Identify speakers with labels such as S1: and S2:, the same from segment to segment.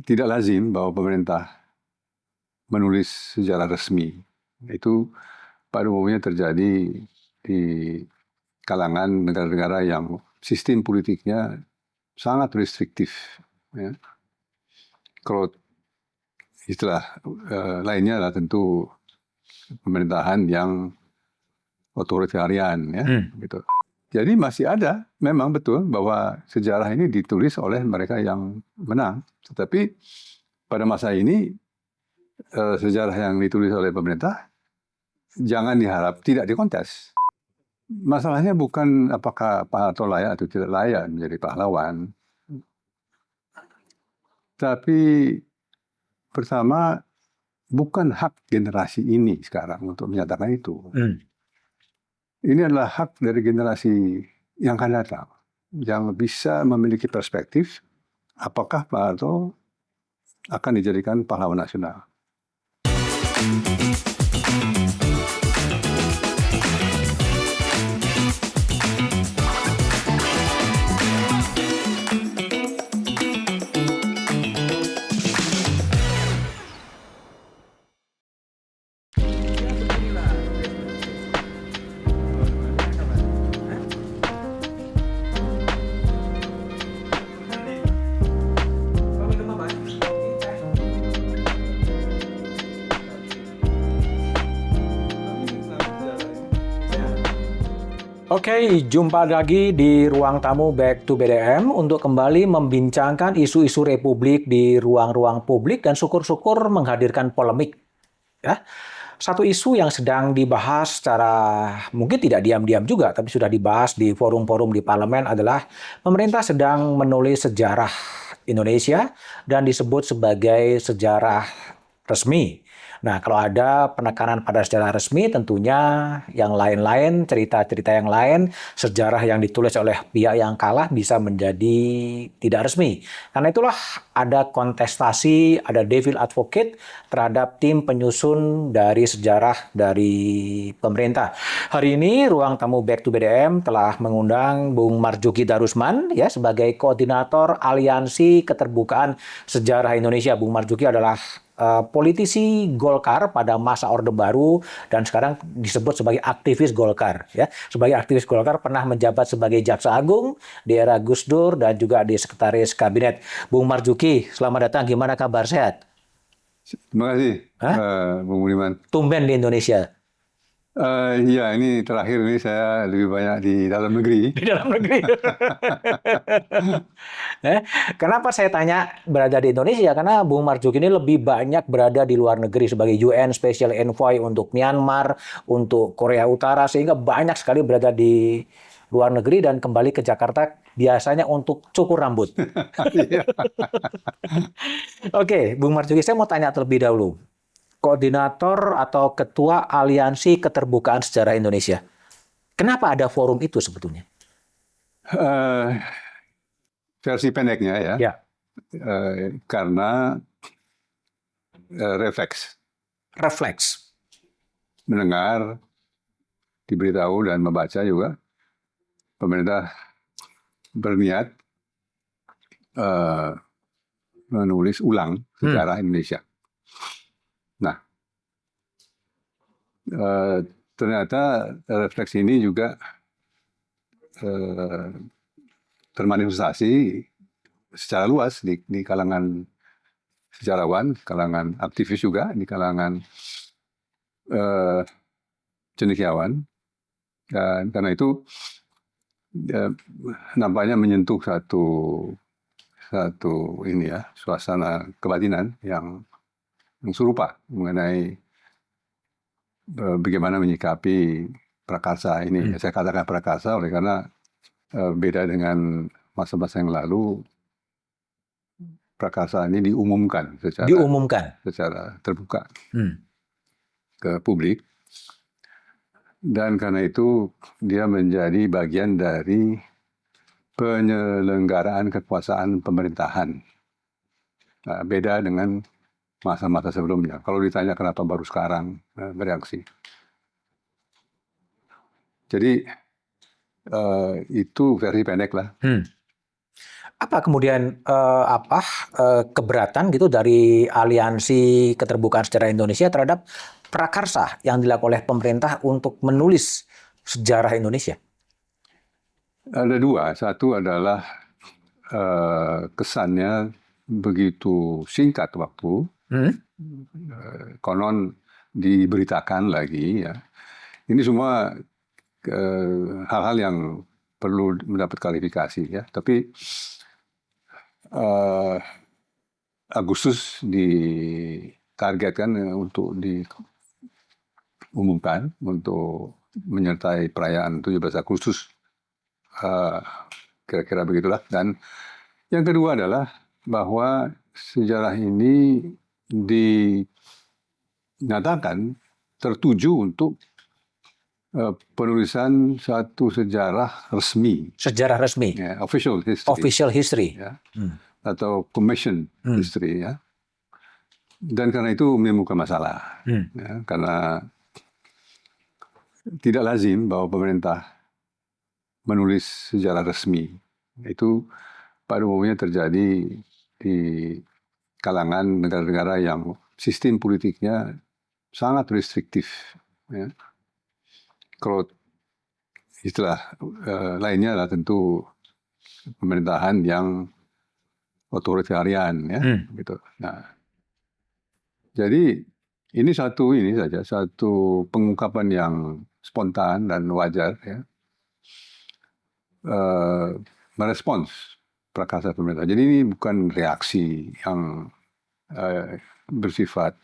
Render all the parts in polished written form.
S1: tidak lazim bahwa pemerintah menulis sejarah resmi. Itu pada umumnya terjadi di kalangan negara-negara yang sistem politiknya sangat restriktif. Ya. Kalau istilah lainnya adalah tentu pemerintahan yang otoritarian, ya, gitu. Jadi masih ada, memang betul bahwa sejarah ini ditulis oleh mereka yang menang. Tetapi pada masa ini sejarah yang ditulis oleh pemerintah jangan diharap tidak dikontes. Masalahnya bukan apakah Pak Harto layak atau tidak layak menjadi pahlawan, tapi pertama bukan hak generasi ini sekarang untuk menyatakan itu. Ini adalah hak dari generasi yang akan datang, yang bisa memiliki perspektif apakah Pak Harto akan dijadikan pahlawan nasional.
S2: Oke, jumpa lagi di Ruang Tamu Back to BDM untuk kembali membincangkan isu-isu Republik di ruang-ruang publik dan syukur-syukur menghadirkan polemik. Ya, satu isu yang sedang dibahas secara mungkin tidak diam-diam juga, tapi sudah dibahas di forum-forum di parlemen adalah pemerintah sedang menulis sejarah Indonesia dan disebut sebagai sejarah resmi. Nah, kalau ada penekanan pada sejarah resmi, tentunya yang lain-lain, cerita-cerita yang lain, sejarah yang ditulis oleh pihak yang kalah bisa menjadi tidak resmi. Karena itulah ada kontestasi, ada devil advocate terhadap tim penyusun dari sejarah dari pemerintah. Hari ini Ruang Tamu Back to BDM telah mengundang Bung Marzuki Darusman ya sebagai koordinator Aliansi Keterbukaan Sejarah Indonesia. Bung Marzuki adalah politisi Golkar pada masa Orde Baru dan sekarang disebut sebagai aktivis Golkar ya. Sebagai aktivis Golkar pernah menjabat sebagai Jaksa Agung di era Gus Dur dan juga di Sekretaris Kabinet. Bung Marzuki, selamat datang. Gimana kabar, sehat?
S1: Terima kasih, Bung Budiman.
S2: Tumben di Indonesia.
S1: Iya, ini terakhir ini saya lebih banyak di dalam negeri.
S2: Di dalam negeri. Kenapa saya tanya berada di Indonesia? Karena Bung Marzuki ini lebih banyak berada di luar negeri sebagai UN Special Envoy untuk Myanmar, untuk Korea Utara, sehingga banyak sekali berada di luar negeri dan kembali ke Jakarta biasanya untuk cukur rambut. Oke, Bung Marzuki, saya mau tanya terlebih dahulu. Koordinator atau Ketua Aliansi Keterbukaan Sejarah Indonesia. Kenapa ada forum itu sebetulnya?
S1: Versi pendeknya ya. Karena refleks. Mendengar, diberitahu dan membaca juga. Pemerintah berniat menulis ulang sejarah Indonesia. Nah, ternyata refleksi ini juga termanifestasi secara luas di kalangan sejarawan, kalangan aktivis juga, di kalangan cendekiawan. Dan karena itu nampaknya menyentuh satu ini ya, suasana kebatinan yang serupa mengenai bagaimana menyikapi prakarsa ini. Saya katakan prakarsa oleh karena beda dengan masa-masa yang lalu, prakarsa ini diumumkan secara terbuka ke publik. Dan karena itu dia menjadi bagian dari penyelenggaraan kekuasaan pemerintahan. Nah, beda dengan masa-masa sebelumnya. Kalau ditanya kenapa baru sekarang bereaksi. Jadi itu versi pendek lah.
S2: Apa kemudian keberatan gitu dari Aliansi Keterbukaan Sejarah Indonesia terhadap prakarsa yang dilakukan oleh pemerintah untuk menulis sejarah Indonesia?
S1: Ada dua. Satu adalah kesannya begitu singkat waktu,
S2: Hmm?
S1: konon diberitakan lagi ya. Ini semua hal-hal yang perlu mendapat klarifikasi ya. Tapi eh, Agustus ditargetkan untuk diumumkan untuk menyertai perayaan 17 Agustus. Eh, Kira-kira begitulah. Dan yang kedua adalah bahwa sejarah ini dinyatakan tertuju untuk penulisan satu sejarah resmi,
S2: Sejarah resmi,
S1: ya, official history,
S2: official history.
S1: ya, atau commission history, ya. Dan karena itu menimbulkan masalah, ya, karena tidak lazim bahwa pemerintah menulis sejarah resmi. Itu pada umumnya terjadi di kalangan negara-negara yang sistem politiknya sangat restriktif, ya. Kalau istilah lainnya adalah tentu pemerintahan yang otoritarian, ya, gitu. Nah, jadi ini saja satu pengungkapan yang spontan dan wajar, ya, merespons prakarsa pemerintah. Jadi ini bukan reaksi yang bersifat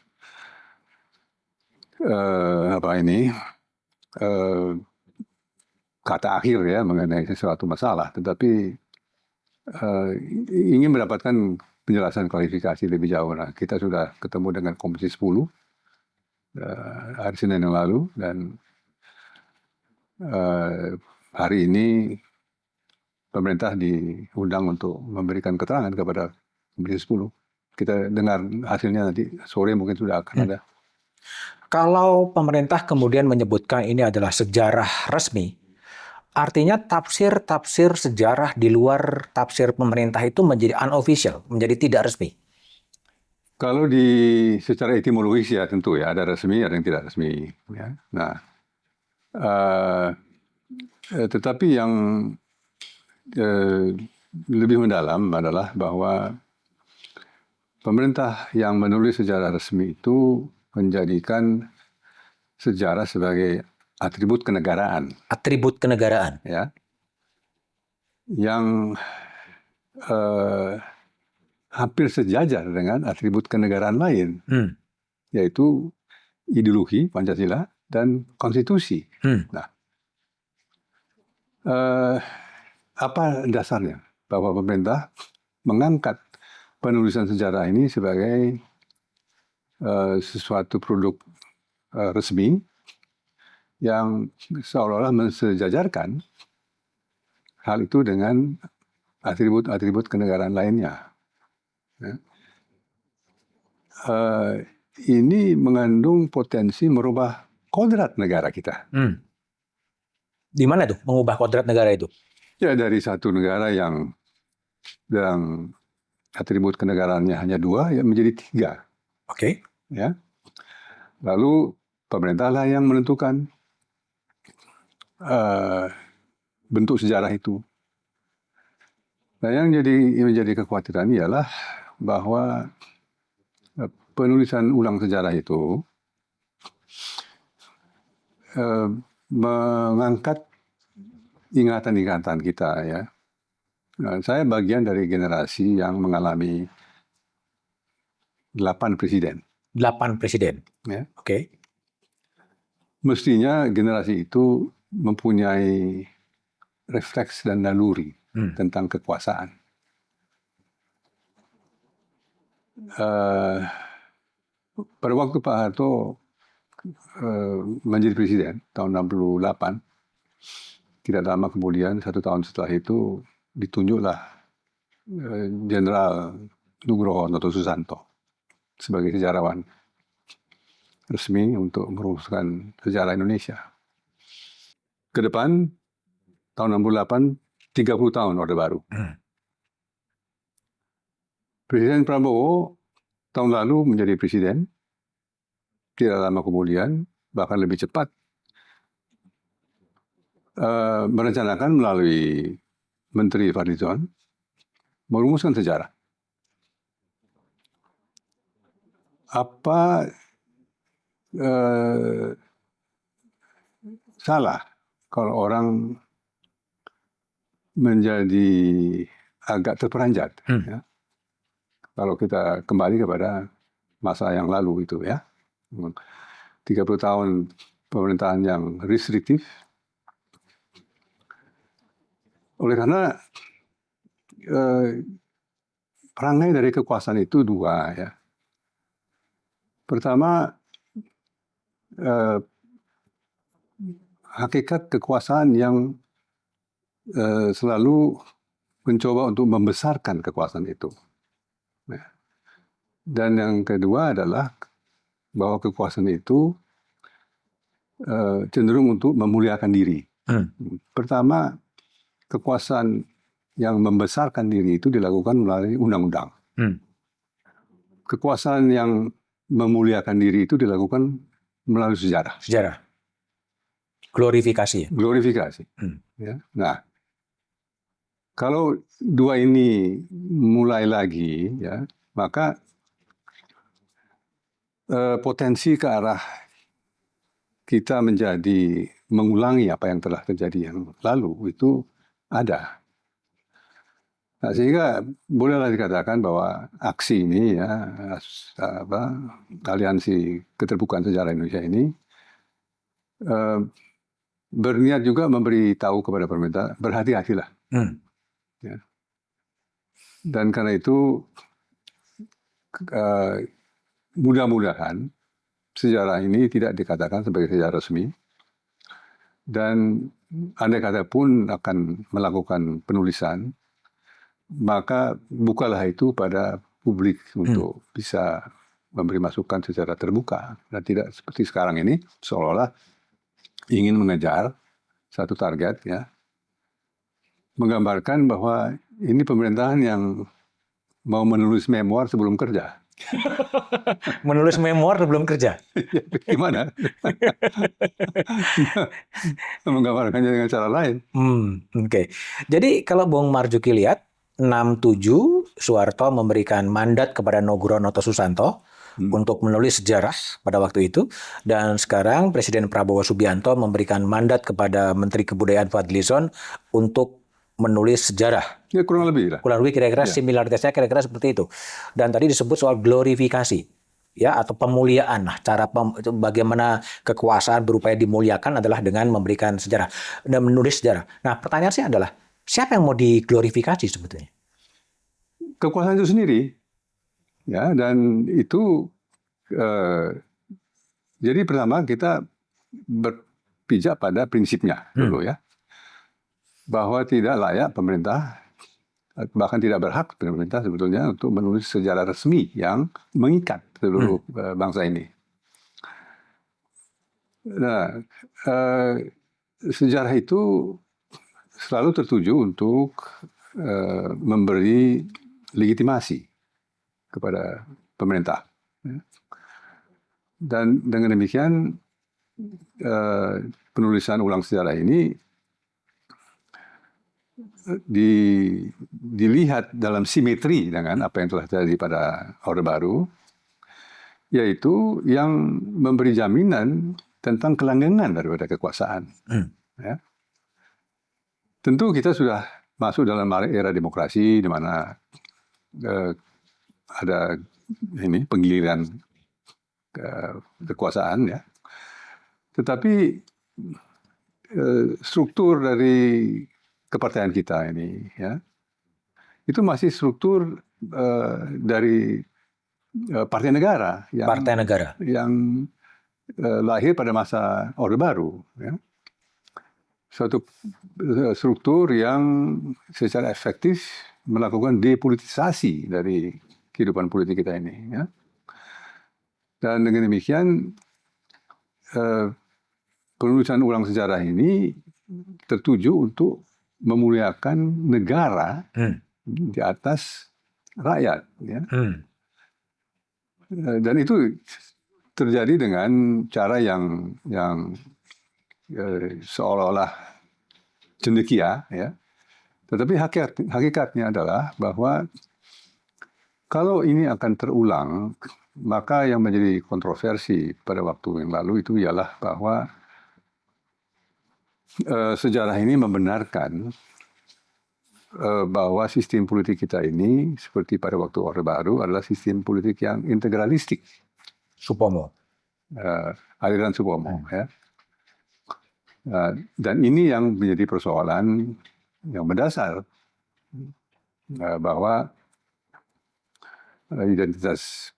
S1: kata akhir ya mengenai sesuatu masalah, tetapi ingin mendapatkan penjelasan klarifikasi lebih jauh. Nah, kita sudah ketemu dengan Komisi 10 hari Senin yang lalu, dan hari ini pemerintah diundang untuk memberikan keterangan kepada Komisi 10. Kita dengar hasilnya nanti sore, mungkin sudah akan ada.
S2: Kalau pemerintah kemudian menyebutkan ini adalah sejarah resmi, artinya tafsir-tafsir sejarah di luar tafsir pemerintah itu menjadi unofficial, menjadi tidak resmi.
S1: Kalau secara etimologis ya tentu ya, ada resmi, ada yang tidak resmi. Ya. Nah, tetapi yang lebih mendalam adalah bahwa pemerintah yang menulis sejarah resmi itu menjadikan sejarah sebagai atribut kenegaraan.
S2: Atribut kenegaraan.
S1: Ya. Yang hampir sejajar dengan atribut kenegaraan lain, yaitu ideologi Pancasila dan konstitusi. Nah, apa dasarnya bahwa pemerintah mengangkat penulisan sejarah ini sebagai sesuatu produk resmi yang seolah-olah mensejajarkan hal itu dengan atribut-atribut kenegaraan lainnya. Ya. Ini mengandung potensi merubah kodrat negara kita.
S2: Di mana tuh mengubah kodrat negara itu?
S1: Ya, dari satu negara yang atribut kenegaraannya hanya 2, ya menjadi 3.
S2: Oke.
S1: Ya. Lalu pemerintahlah yang menentukan bentuk sejarah itu. Nah, yang menjadi kekhawatiran ialah bahwa penulisan ulang sejarah itu mengangkat ingatan-ingatan kita, ya. Nah, saya bagian dari generasi yang mengalami 8 presiden.
S2: 8 presiden.
S1: Ya.
S2: Oke.
S1: Mestinya generasi itu mempunyai refleks dan naluri tentang kekuasaan. Pada waktu Pak Harto menjadi presiden tahun 68, tidak lama kemudian, 1 tahun setelah itu, ditunjuklah Jenderal Nugroho Noto Susanto sebagai sejarawan resmi untuk merumuskan sejarah Indonesia. Ke depan, tahun 68, 30 tahun Orde Baru. Presiden Prabowo tahun lalu menjadi presiden, tidak lama kemudian, bahkan lebih cepat, merencanakan melalui Menteri Fadlizon merumuskan sejarah. Apa salah kalau orang menjadi agak terperanjat? Ya? Kalau kita kembali kepada masa yang lalu itu ya, 30 tahun pemerintahan yang restriktif. Oleh karena perangai dari kekuasaan itu dua ya. Pertama, hakikat kekuasaan yang selalu mencoba untuk membesarkan kekuasaan itu. Dan yang kedua adalah bahwa kekuasaan itu cenderung untuk memuliakan diri. Pertama, kekuasaan yang membesarkan diri itu dilakukan melalui undang-undang. Kekuasaan yang memuliakan diri itu dilakukan melalui sejarah.
S2: Sejarah. Glorifikasi.
S1: Glorifikasi. Ya. Nah, kalau dua ini mulai lagi, ya, maka potensi ke arah kita menjadi mengulangi apa yang telah terjadi yang lalu itu ada. Nah, sehingga bolehlah dikatakan bahwa aksi ini ya, Aliansi Keterbukaan Sejarah Indonesia ini berniat juga memberi tahu kepada pemerintah, berhati-hatilah. Ya. Dan karena itu mudah-mudahan sejarah ini tidak dikatakan sebagai sejarah resmi, dan andai kata pun akan melakukan penulisan, maka bukalah itu pada publik untuk bisa memberi masukan secara terbuka, dan tidak seperti sekarang ini seolah-olah ingin mengejar satu target, ya, menggambarkan bahwa ini pemerintahan yang mau menulis memoir sebelum kerja.
S2: Menulis memoir sebelum kerja.
S1: Gimana? Menggambarkannya dengan cara lain.
S2: Oke. Jadi kalau Bung Marzuki lihat 67 Soeharto memberikan mandat kepada Nugroho Susanto untuk menulis sejarah pada waktu itu, dan sekarang Presiden Prabowo Subianto memberikan mandat kepada Menteri Kebudayaan Fadlizon untuk menulis sejarah.
S1: Ya, kurang lebih lah.
S2: Kurang lebih kira-kira similaritasnya kira-kira seperti itu. Dan tadi disebut soal glorifikasi, ya, atau pemuliaan. Nah, cara bagaimana kekuasaan berupaya dimuliakan adalah dengan memberikan sejarah dan menulis sejarah. Nah, pertanyaan saya adalah siapa yang mau diglorifikasi sebetulnya?
S1: Kekuasaan itu sendiri, ya, dan itu jadi pertama kita berpijak pada prinsipnya dulu, ya, bahwa tidak layak pemerintah, bahkan tidak berhak pemerintah sebetulnya untuk menulis sejarah resmi yang mengikat seluruh bangsa ini. Nah, sejarah itu selalu tertuju untuk memberi legitimasi kepada pemerintah. Dan dengan demikian penulisan ulang sejarah ini dilihat dalam simetri dengan apa yang telah terjadi pada Orde Baru, yaitu yang memberi jaminan tentang kelanggengan daripada kekuasaan. Ya. Tentu kita sudah masuk dalam era demokrasi di mana ada ini penggiliran kekuasaan, ya. Tetapi struktur dari kepartaian kita ini, ya, itu masih struktur dari partai negara yang lahir pada masa Orde Baru, ya. Suatu struktur yang secara efektif melakukan depolitisasi dari kehidupan politik kita ini, ya. Dan dengan demikian penulisan ulang sejarah ini tertuju untuk memuliakan negara di atas rakyat. Ya.
S2: Hmm.
S1: Dan itu terjadi dengan cara yang seolah-olah cendekia, ya. Tetapi hakikatnya adalah bahwa kalau ini akan terulang, maka yang menjadi kontroversi pada waktu yang lalu itu ialah bahwa sejarah ini membenarkan bahwa sistem politik kita ini seperti pada waktu Orde Baru adalah sistem politik yang integralistik.
S2: Supomo.
S1: Aliran Supomo. Ya. Dan ini yang menjadi persoalan yang mendasar, bahwa identitas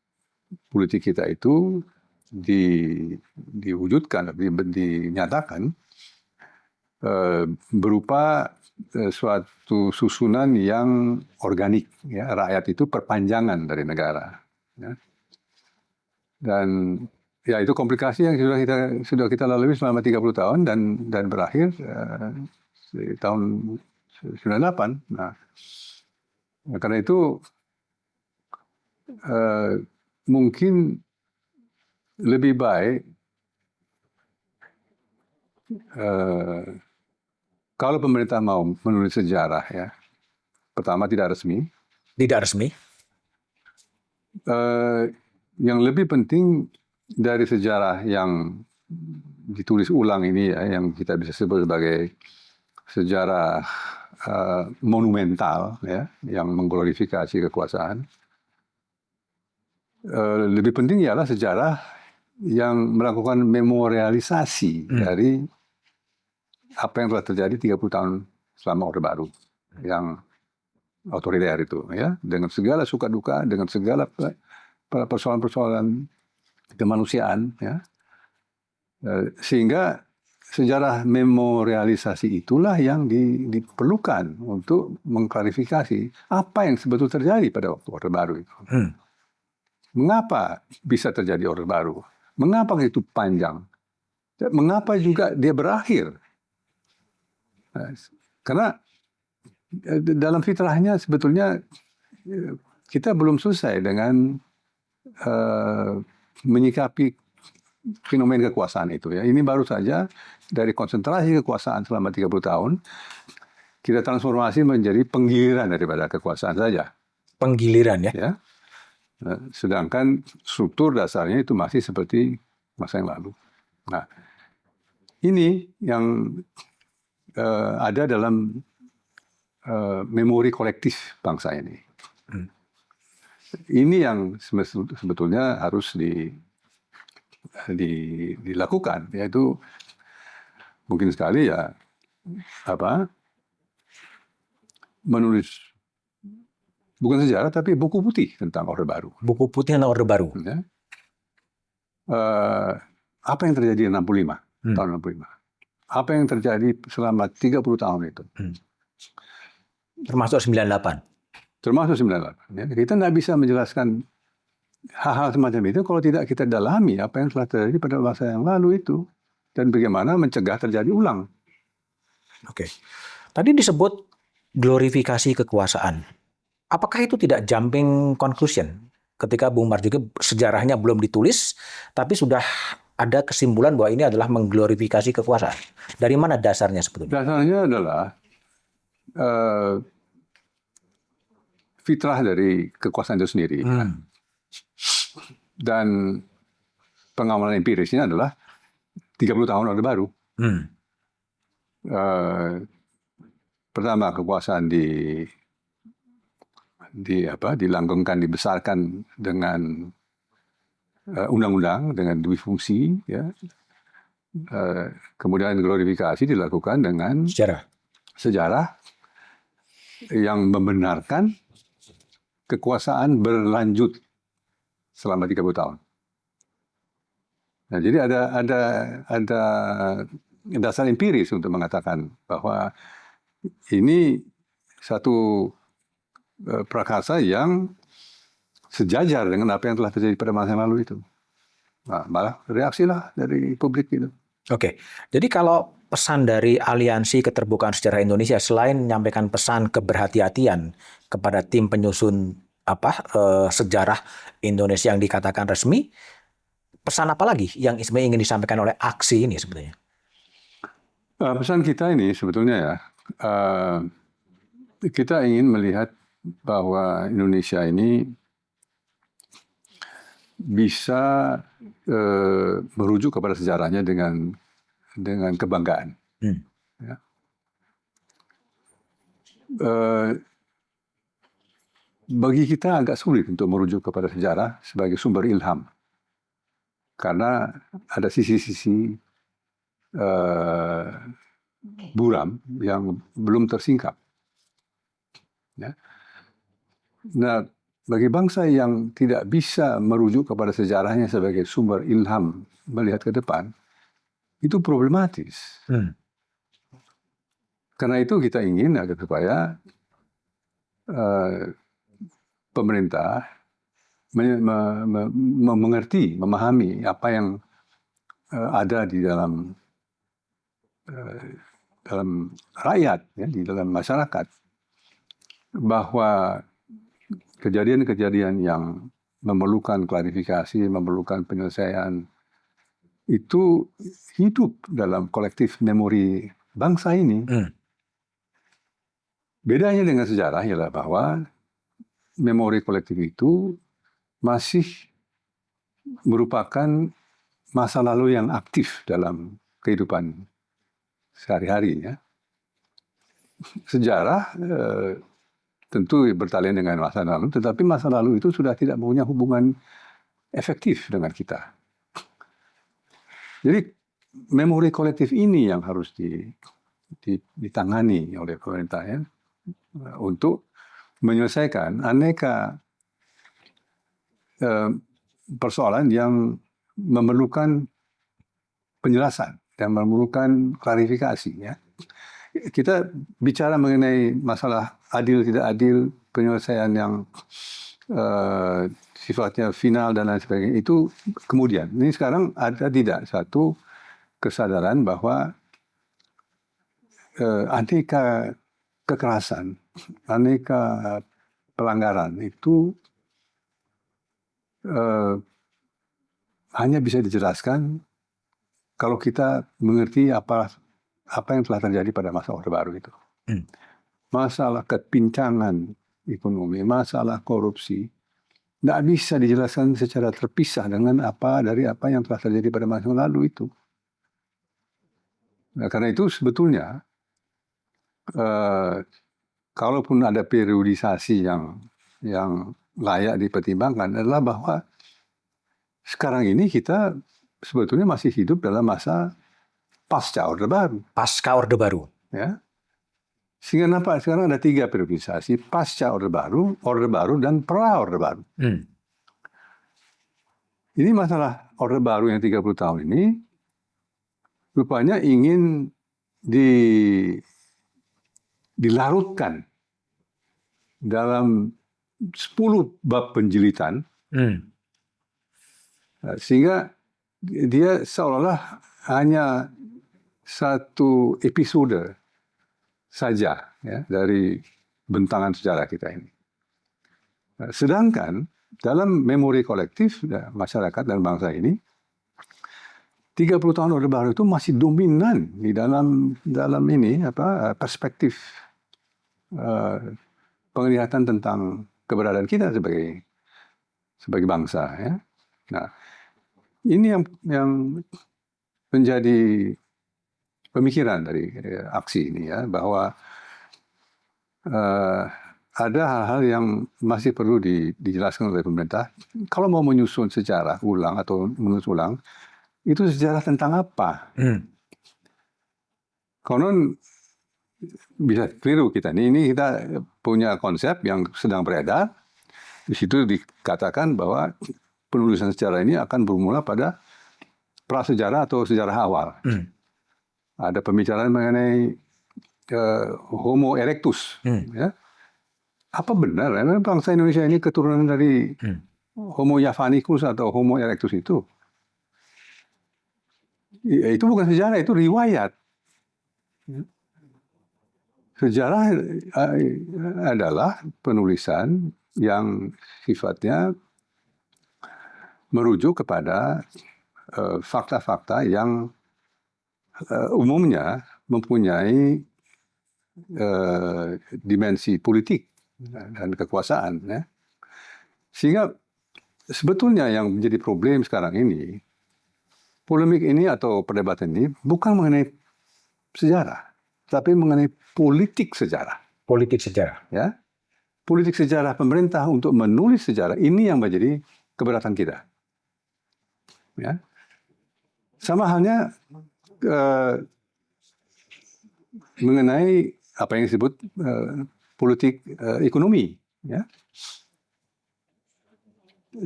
S1: politik kita itu diwujudkan, dinyatakan berupa suatu susunan yang organik. Ya. Rakyat itu perpanjangan dari negara. Ya. Dan ya itu komplikasi yang sudah kita lalui selama 30 tahun dan berakhir di tahun 98. Nah, karena itu mungkin lebih baik kalau pemerintah mau menulis sejarah, ya, pertama tidak resmi.
S2: Tidak resmi.
S1: Yang lebih penting dari sejarah yang ditulis ulang ini, ya, yang kita bisa sebut sebagai sejarah monumental, ya, yang mengglorifikasi kekuasaan. Lebih penting ialah sejarah yang melakukan memorialisasi dari apa yang telah terjadi 30 tahun selama Orde Baru yang otoriter itu, ya, dengan segala suka duka, dengan segala persoalan-persoalan kemanusiaan, ya, sehingga sejarah memorialisasi itulah yang diperlukan untuk mengklarifikasi apa yang sebetulnya terjadi pada waktu Orde Baru itu. Mengapa bisa terjadi Orde Baru? Mengapa itu panjang? Mengapa juga dia berakhir? Karena dalam fitrahnya sebetulnya kita belum selesai dengan menyikapi fenomena kekuasaan itu, ya. Ini baru saja dari konsentrasi kekuasaan selama 30 tahun kita transformasi menjadi penggiliran daripada kekuasaan saja.
S2: Penggiliran, ya.
S1: Ya. Sedangkan struktur dasarnya itu masih seperti masa yang lalu. Nah, ini yang ada dalam memori kolektif bangsa ini. Ini yang sebetulnya harus dilakukan, yaitu mungkin sekali, ya, menulis bukan sejarah tapi buku putih tentang Orde Baru.
S2: Buku putih tentang Orde Baru.
S1: Ya. Apa yang terjadi di 65, tahun 65? Apa yang terjadi selama 30 tahun itu?
S2: Termasuk 98.
S1: Termasuk 98. Ya. Kita nggak bisa menjelaskan hal-hal semacam itu kalau tidak kita dalami apa yang telah terjadi pada masa yang lalu itu dan bagaimana mencegah terjadi ulang.
S2: Oke. Tadi disebut glorifikasi kekuasaan. Apakah itu tidak jumping conclusion ketika Bung Marzuki sejarahnya belum ditulis, tapi sudah ada kesimpulan bahwa ini adalah mengglorifikasi kekuasaan? Dari mana dasarnya sebetulnya?
S1: Dasarnya adalah fitrah dari kekuasaan itu sendiri. Dan pengamalan empirisnya adalah 30 tahun Orde Baru. Pertama, kekuasaan dilanggengkan, dibesarkan dengan undang-undang, dengan dui fungsi, ya. Kemudian glorifikasi dilakukan dengan sejarah yang membenarkan kekuasaan berlanjut selama 30 tahun. Nah, jadi ada dasar empiris untuk mengatakan bahwa ini satu prakarsa yang sejajar dengan apa yang telah terjadi pada masa yang lalu itu. Nah, malah reaksilah dari publik itu.
S2: Oke, jadi kalau pesan dari Aliansi Keterbukaan Sejarah Indonesia selain menyampaikan pesan keberhati-hatian kepada tim penyusun sejarah Indonesia yang dikatakan resmi, pesan apa lagi yang sebenarnya ingin disampaikan oleh aksi ini sebetulnya?
S1: Pesan kita ini sebetulnya ya, kita ingin melihat bahwa Indonesia ini bisa merujuk kepada sejarahnya dengan kebanggaan. Ya. Bagi kita agak sulit untuk merujuk kepada sejarah sebagai sumber ilham, karena ada sisi-sisi buram yang belum tersingkap. Ya. Nah, bagi bangsa yang tidak bisa merujuk kepada sejarahnya sebagai sumber ilham melihat ke depan, itu problematis. Karena itu kita ingin agar supaya pemerintah mengerti, memahami apa yang ada di dalam rakyat, ya, di dalam masyarakat, bahwa kejadian-kejadian yang memerlukan klarifikasi, memerlukan penyelesaian, itu hidup dalam kolektif memori bangsa ini. Bedanya dengan sejarah ialah bahwa memori kolektif itu masih merupakan masa lalu yang aktif dalam kehidupan sehari-hari. Ya. Sejarah tentu bertalian dengan masa lalu, tetapi masa lalu itu sudah tidak punya hubungan efektif dengan kita. Jadi memori kolektif ini yang harus ditangani oleh pemerintah, ya, untuk menyelesaikan aneka persoalan yang memerlukan penjelasan dan memerlukan klarifikasi. Ya. Kita bicara mengenai masalah adil tidak adil, penyelesaian yang sifatnya final dan lain sebagainya, itu kemudian. Ini sekarang ada tidak satu kesadaran bahwa aneka kekerasan, aneka pelanggaran itu hanya bisa dijelaskan kalau kita mengerti apa yang telah terjadi pada masa Orde Baru itu. Masalah kepincangan ekonomi, masalah korupsi, tidak bisa dijelaskan secara terpisah dengan apa yang telah terjadi pada masa lalu itu. Nah, karena itu sebetulnya kalaupun ada periodisasi yang layak dipertimbangkan adalah bahwa sekarang ini kita sebetulnya masih hidup dalam masa pasca Orde Baru.
S2: Pasca Orde Baru.
S1: Ya. Sehingga nampak sekarang ada 3 periodisasi: pasca Orde Baru, dan pra Orde Baru. Ini masalah Orde Baru yang 30 tahun ini rupanya ingin dilarutkan dalam 10 bab penjilitan, sehingga dia seolah-olah hanya satu episode saja, ya, dari bentangan sejarah kita ini. Sedangkan dalam memori kolektif masyarakat dan bangsa ini, 30 tahun Orde Baru itu masih dominan di dalam ini perspektif penglihatan tentang keberadaan kita sebagai bangsa. Ya. Nah, ini yang menjadi pemikiran dari aksi ini, ya, bahwa ada hal-hal yang masih perlu dijelaskan oleh pemerintah. Kalau mau menyusun sejarah ulang atau menulis ulang, itu sejarah tentang apa? Konon bisa keliru kita. Ini kita punya konsep yang sedang beredar. Di situ dikatakan bahwa penulisan sejarah ini akan bermula pada prasejarah atau sejarah awal. Ada pembicaraan mengenai Homo erectus. Ya. Apa benar bangsa Indonesia ini keturunan dari Homo javanicus atau Homo erectus itu? Itu bukan sejarah, itu riwayat. Sejarah adalah penulisan yang sifatnya merujuk kepada fakta-fakta yang umumnya mempunyai dimensi politik dan kekuasaan, ya. Sehingga sebetulnya yang menjadi problem sekarang ini, polemik ini atau perdebatan ini bukan mengenai sejarah, tapi mengenai politik sejarah.
S2: Politik sejarah.
S1: Ya, politik sejarah pemerintah untuk menulis sejarah ini yang menjadi keberatan kita. Ya, sama halnya mengenai apa yang disebut politik ekonomi. Ya,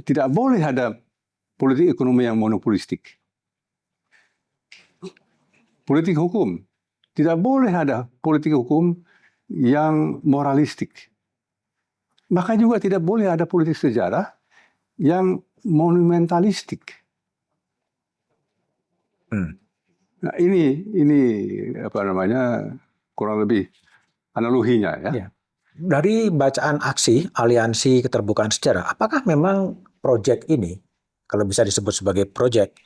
S1: tidak boleh ada politik ekonomi yang monopolistik. Politik hukum, tidak boleh ada politik hukum yang moralistik. Maka juga tidak boleh ada politik sejarah yang monumentalistik. Nah, ini apa namanya, kurang lebih analoginya, ya.
S2: Ya. Dari bacaan aksi Aliansi Keterbukaan Sejarah, apakah memang proyek ini, kalau bisa disebut sebagai proyek,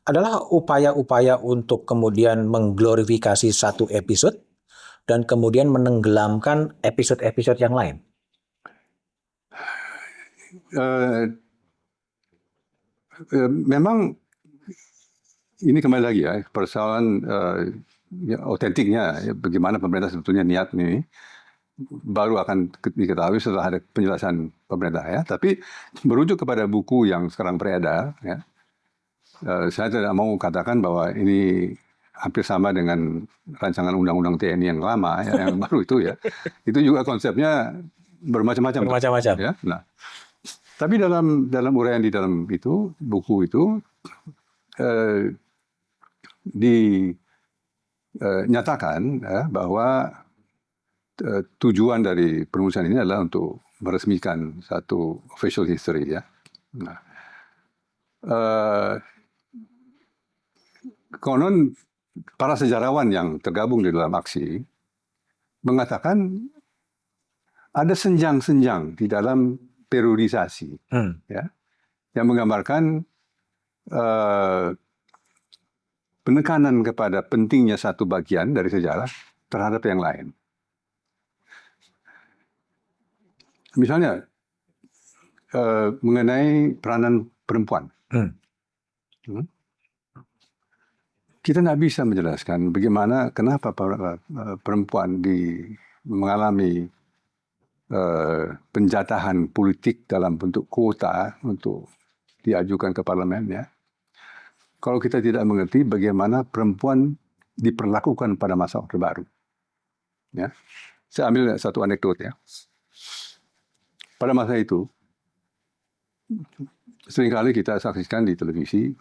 S2: adalah upaya-upaya untuk kemudian mengglorifikasi satu episode dan kemudian menenggelamkan episode-episode yang lain?
S1: Memang ini kembali lagi, ya, persoalan otentiknya, ya, bagaimana pemerintah sebetulnya niat ini baru akan diketahui setelah ada penjelasan pemerintah, ya. Tapi merujuk kepada buku yang sekarang beredar, ya, saya tidak mau katakan bahwa ini hampir sama dengan rancangan undang-undang TNI yang lama, ya, yang baru itu, ya. Itu juga konsepnya bermacam-macam.
S2: Bermacam-macam.
S1: Ya. Nah, tapi dalam uraian di dalam itu, buku itu dinyatakan, ya, bahwa tujuan dari penulisan ini adalah untuk meresmikan satu official history, ya. Nah, konon para sejarawan yang tergabung di dalam aksi mengatakan ada senjang-senjang di dalam periodisasi, ya, yang menggambarkan penekanan kepada pentingnya satu bagian dari sejarah terhadap yang lain. Misalnya mengenai peranan perempuan. Kita nggak bisa menjelaskan bagaimana, kenapa perempuan mengalami penjatahan politik dalam bentuk kuota untuk diajukan ke parlemen, ya. Kalau kita tidak mengerti bagaimana perempuan diperlakukan pada masa Orde Baru, ya. Saya ambil satu anekdot, ya. Pada masa itu, seringkali kita saksikan di televisi,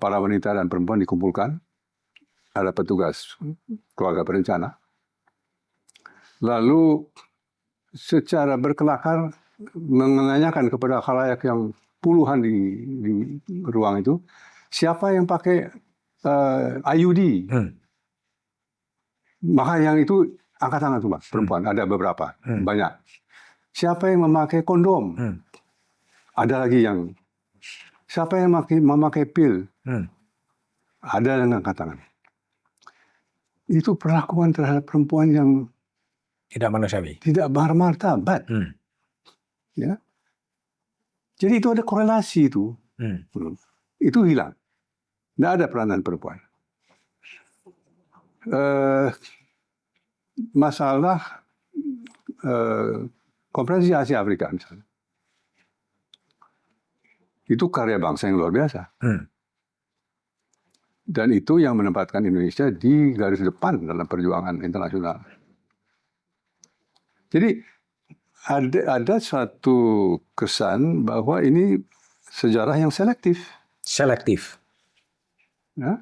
S1: para wanita dan perempuan dikumpulkan, ada petugas keluarga berencana, lalu secara berkelakar menanyakan kepada khalayak yang puluhan di ruang itu, siapa yang pakai IUD? Maka yang itu angkat tangan tuh, Mas, perempuan. Ada beberapa, banyak. Siapa yang memakai kondom? Ada lagi yang. Siapa yang memakai pil? Ada yang angkat tangan. Itu perlakuan terhadap perempuan yang
S2: tidak manusiawi,
S1: tidak bermartabat. Ya. Jadi itu ada korelasi itu. Itu hilang. Tidak ada peranan perempuan. Masalah Konferensi Asia Afrika misalnya, itu karya bangsa yang luar biasa, dan itu yang menempatkan Indonesia di garis depan dalam perjuangan internasional. Jadi ada satu kesan bahwa ini sejarah yang selektif. Ya,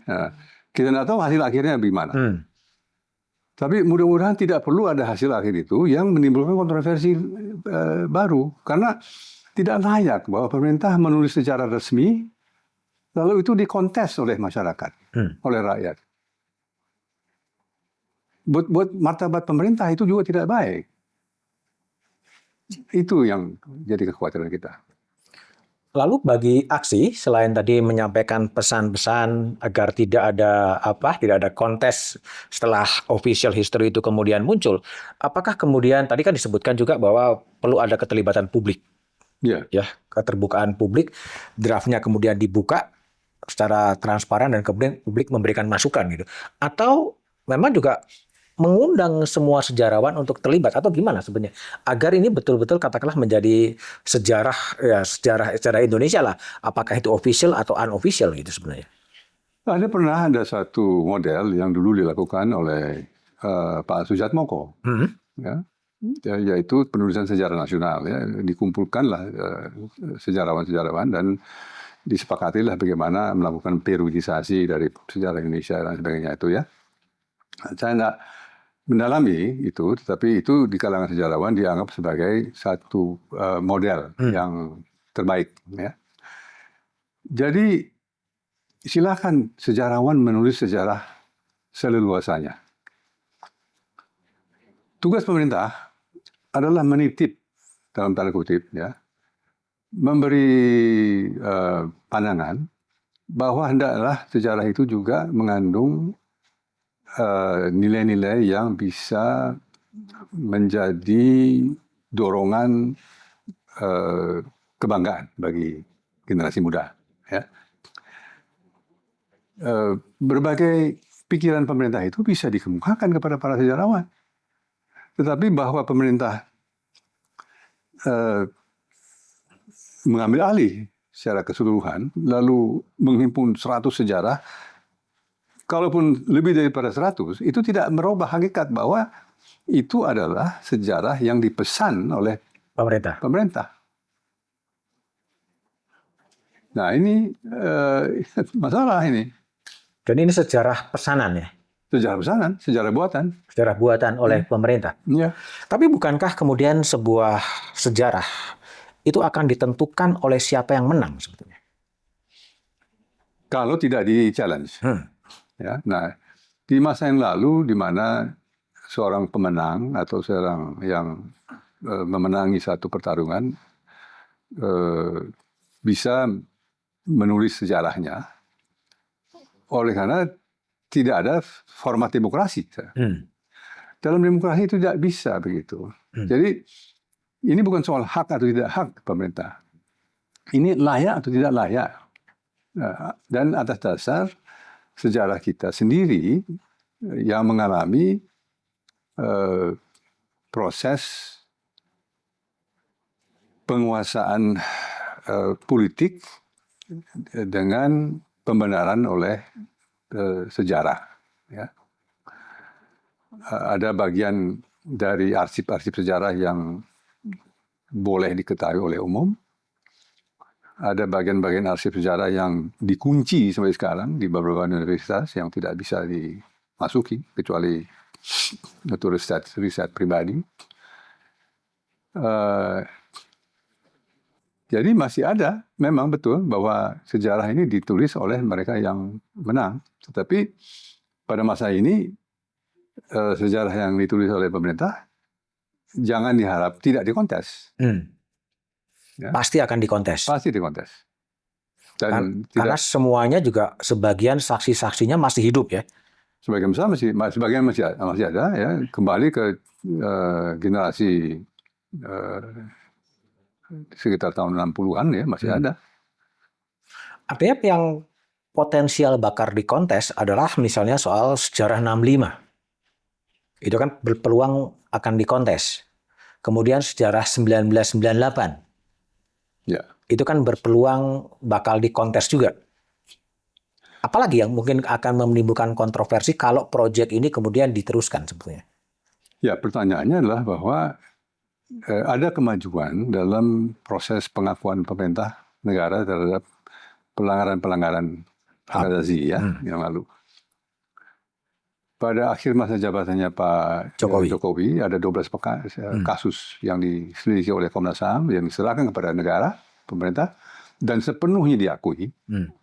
S1: kita tidak tahu hasil akhirnya bagaimana. Tapi mudah-mudahan tidak perlu ada hasil akhir itu yang menimbulkan kontroversi baru. Karena tidak layak bahwa pemerintah menulis sejarah resmi, lalu itu dikontes oleh masyarakat, oleh rakyat. Buat martabat pemerintah itu juga tidak baik. Itu yang jadi kekhawatiran kita.
S2: Lalu bagi aksi, selain tadi menyampaikan pesan-pesan agar tidak ada kontes setelah official history itu kemudian muncul, apakah kemudian tadi kan disebutkan juga bahwa perlu ada keterlibatan publik,
S1: Ya,
S2: ya, keterbukaan publik, draftnya kemudian dibuka secara transparan dan kemudian publik memberikan masukan gitu, atau memang juga mengundang semua sejarawan untuk terlibat atau gimana sebenarnya agar ini betul-betul katakanlah menjadi sejarah Indonesia lah, apakah itu official atau unofficial gitu sebenarnya.
S1: ada satu model yang dulu dilakukan oleh Pak Sujatmoko, ya, yaitu penulisan sejarah nasional. Ya, dikumpulkanlah sejarawan-sejarawan dan disepakatilah bagaimana melakukan periodisasi dari sejarah Indonesia dan sebagainya itu ya. Saya tidak mendalami itu, tetapi itu di kalangan sejarawan dianggap sebagai satu model yang terbaik. Ya. Jadi silakan sejarawan menulis sejarah seleluasanya. Tugas pemerintah adalah menitip dalam tanda kutip, ya, memberi pandangan bahwa hendaklah sejarah itu juga mengandung nilai-nilai yang bisa menjadi dorongan kebanggaan bagi generasi muda. Ya. Berbagai pikiran pemerintah itu bisa dikemukakan kepada para sejarawan. Tetapi bahwa pemerintah mengambil alih secara keseluruhan, lalu menghimpun 100 sejarah, kalaupun lebih daripada 100, itu tidak merubah hakikat bahwa itu adalah sejarah yang dipesan oleh pemerintah. Nah ini masalah ini.
S2: Dan ini sejarah pesanan ya?
S1: Sejarah pesanan, sejarah buatan.
S2: Sejarah buatan oleh pemerintah.
S1: Ya.
S2: Tapi bukankah kemudian sebuah sejarah itu akan ditentukan oleh siapa yang menang sebetulnya?
S1: Kalau tidak di-challenge. Ya, nah, di masa yang lalu di mana seorang pemenang atau seorang yang memenangi satu pertarungan bisa menulis sejarahnya, oleh karena tidak ada format demokrasi. Dalam demokrasi itu tidak bisa begitu. Jadi ini bukan soal hak atau tidak hak pemerintah. Ini layak atau tidak layak. Nah, dan atas dasar sejarah kita sendiri yang mengalami proses penguasaan politik dengan pembenaran oleh sejarah. Ya. Ada bagian dari arsip-arsip sejarah yang boleh diketahui oleh umum. Ada bagian-bagian arsip sejarah yang dikunci sampai sekarang di beberapa universitas yang tidak bisa dimasuki kecuali untuk riset pribadi. Jadi masih ada, memang betul bahwa sejarah ini ditulis oleh mereka yang menang. Tetapi pada masa ini sejarah yang ditulis oleh pemerintah jangan diharap tidak dikontes.
S2: Ya. Pasti akan dikontes.
S1: Pasti dikontes.
S2: Dan karena semuanya juga sebagian saksi-saksinya masih hidup ya.
S1: Sebagian besar sebagian masih ada ya. Kembali ke generasi sekitar tahun 60-an ya masih ada.
S2: Artinya yang potensial bakar dikontes adalah misalnya soal sejarah 65. Itu kan berpeluang akan dikontes. Kemudian sejarah 1998.
S1: Ya.
S2: Itu kan berpeluang bakal dikontes juga. Apalagi yang mungkin akan menimbulkan kontroversi kalau proyek ini kemudian diteruskan sebetulnya?
S1: Ya, pertanyaannya adalah bahwa ada kemajuan dalam proses pengakuan pemerintah negara terhadap pelanggaran-pelanggaran hak asasi ya yang lalu. Pada akhir masa jabatannya Pak Jokowi ada 12 kasus yang diselidiki oleh Komnas HAM yang diserahkan kepada negara, pemerintah, dan sepenuhnya diakui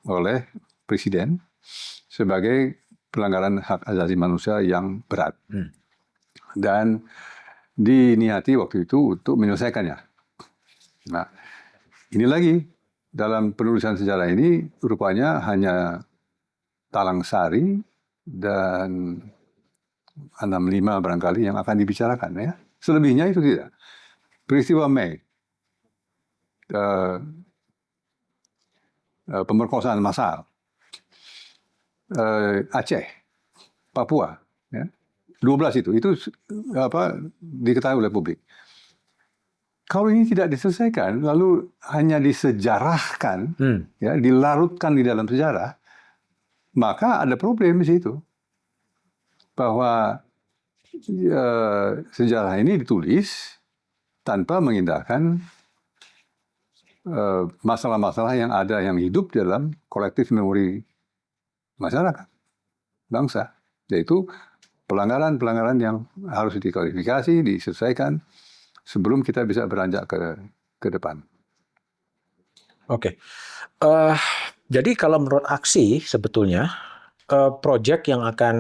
S1: oleh Presiden sebagai pelanggaran hak asasi manusia yang berat. Dan diniati waktu itu untuk menyelesaikannya. Nah, ini lagi dalam penulisan sejarah ini rupanya hanya Talang Sari dan 65 barangkali yang akan dibicarakan ya. Selebihnya itu tidak. Peristiwa Mei, pemerkosaan massal, Aceh, Papua, ya. 12 itu diketahui oleh publik. Kalau ini tidak diselesaikan, lalu hanya disejarahkan, ya, dilarutkan di dalam sejarah, maka ada problem di situ. Bahwa sejarah ini ditulis tanpa mengindahkan masalah-masalah yang ada, yang hidup dalam kolektif memori masyarakat, bangsa. Yaitu pelanggaran-pelanggaran yang harus diklarifikasi, diselesaikan, sebelum kita bisa beranjak ke depan.
S2: Oke. Jadi kalau menurut Aksi sebetulnya proyek yang akan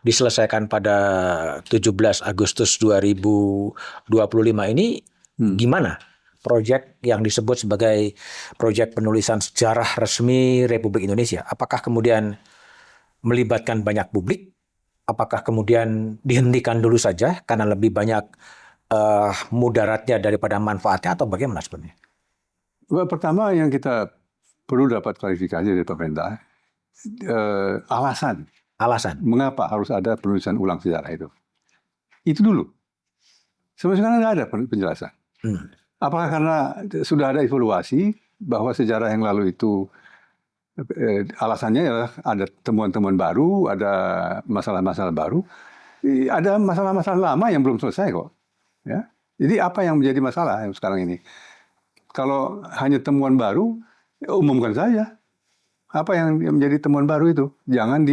S2: diselesaikan pada 17 Agustus 2025 ini gimana? Proyek yang disebut sebagai proyek penulisan sejarah resmi Republik Indonesia. Apakah kemudian melibatkan banyak publik? Apakah kemudian dihentikan dulu saja karena lebih banyak mudaratnya daripada manfaatnya, atau bagaimana sebenarnya?
S1: Pertama yang kita perlu dapat klarifikasi dari pemerintah, alasan mengapa harus ada penulisan ulang sejarah itu. Itu dulu. Sampai sekarang tidak ada penjelasan. Apakah karena sudah ada evaluasi bahwa sejarah yang lalu itu alasannya adalah ada temuan-temuan baru, ada masalah-masalah baru, ada masalah-masalah lama yang belum selesai kok. Ya. Jadi apa yang menjadi masalah yang sekarang ini? Kalau hanya temuan baru, ya umumkan saja. Apa yang menjadi temuan baru itu? Jangan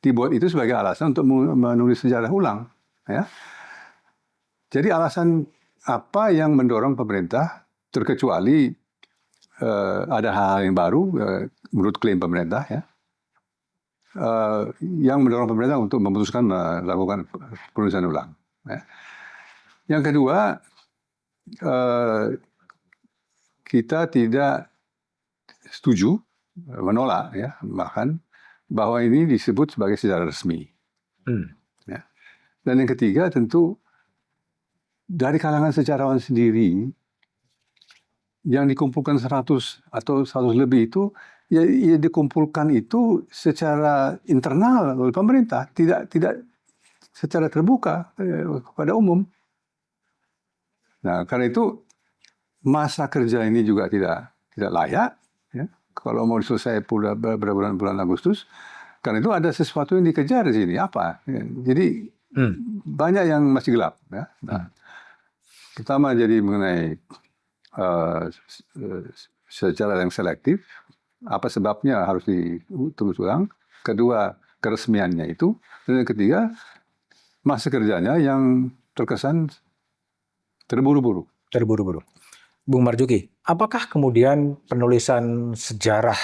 S1: dibuat itu sebagai alasan untuk menulis sejarah ulang. Ya. Jadi alasan apa yang mendorong pemerintah, terkecuali ada hal-hal yang baru, menurut klaim pemerintah, ya, yang mendorong pemerintah untuk memutuskan melakukan penulisan ulang. Ya. Yang kedua, kita tidak setuju, menolak, ya, bahkan bahwa ini disebut sebagai sejarah resmi. Ya. Dan yang ketiga tentu dari kalangan sejarawan sendiri yang dikumpulkan 100 atau 100 lebih itu, ya dikumpulkan itu secara internal oleh pemerintah, tidak secara terbuka kepada umum. Nah, karena itu masa kerja ini juga tidak layak, ya. Kalau mau selesai bulan Agustus, karena itu ada sesuatu yang dikejar di sini. Apa? Ya, jadi banyak yang masih gelap, ya. Nah, pertama jadi mengenai secara yang selektif, apa sebabnya harus ditulis ulang. Kedua, keresmiannya itu. Dan yang ketiga, masa kerjanya yang terkesan terburu-buru.
S2: Bung Marzuki, apakah kemudian penulisan sejarah